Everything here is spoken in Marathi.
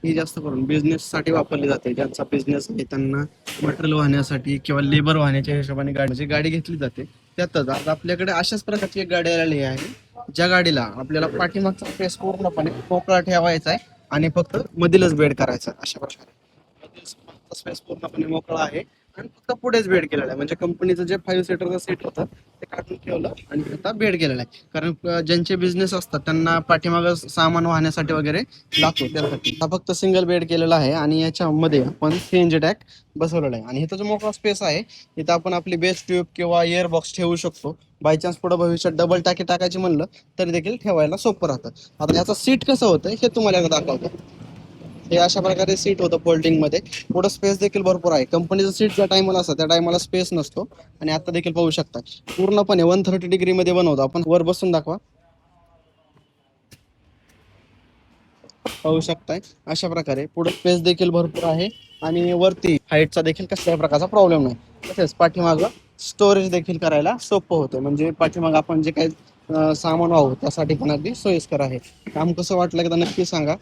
ही जास्त करून बिझनेस साठी वापरली जाते. ज्यांचा बिझनेस आहे त्यांना मटेरियल वाहण्यासाठी किंवा लेबर वाहण्याच्या हिशोबाने गाडी म्हणजे गाडी घेतली जाते. त्यातच आज आपल्याकडे अशाच प्रकारची एक गाडी आलेली आहे, ज्या गाडीला आपल्याला पाठीमागचा स्पेस पूर्णपणे मोकळा ठेवायचा आहे आणि फक्त मधीलच बेड करायचा अशा प्रकारे. स्पेस पूर्णपणे मोकळा आहे आणि फक्त पुढेच बेड केलेला आहे. म्हणजे कंपनीचं जे 5 सीटरचं सीट होतं ते काढून ठेवलं आणि आता बेड केलेला आहे. कारण ज्यांचे बिझनेस असतात त्यांना पाठीमागं सामान वाहण्यासाठी वगैरे लागतो, त्यासाठी हा फक्त सिंगल बेड केलेला आहे. आणि याच्यामध्ये आपण सीएनजी टॅक बसवलेला आहे आणि इथं जो मोकळा स्पेस आहे इथं आपण आपली बेस ट्यूब किंवा एअर बॉक्स ठेवू शकतो. बाय चान्स पुढे भविष्यात डबल टाकी टाकायची म्हणलं तरी देखील ठेवायला सोपं राहतं. आता याचं सीट कसं होतं हे तुम्हाला दाखवतो. हे अशा प्रकारे सीट होतं फोल्डिंग मध्ये. पुढं स्पेस देखील भरपूर आहे. कंपनीचं सीट ज्या टायमाला असतं त्या टायमाला स्पेस नसतो. आणि आता देखील पाहू शकता पूर्णपणे 130 डिग्री मध्ये बनवतो आपण. वर बसून दाखवा, पाहू शकताय अशा प्रकारे. पुढे स्पेस देखील भरपूर आहे आणि वरती हाईटचा देखील कसल्याही प्रकारचा प्रॉब्लेम नाही. तसेच पाठीमागं स्टोरेज देखील करायला सोपं होतं. म्हणजे पाठीमागं आपण जे काही सामान वाहू त्यासाठी पण अगदी सोयीस्कर आहे. काम कसं वाटलं एकदा नक्की सांगा.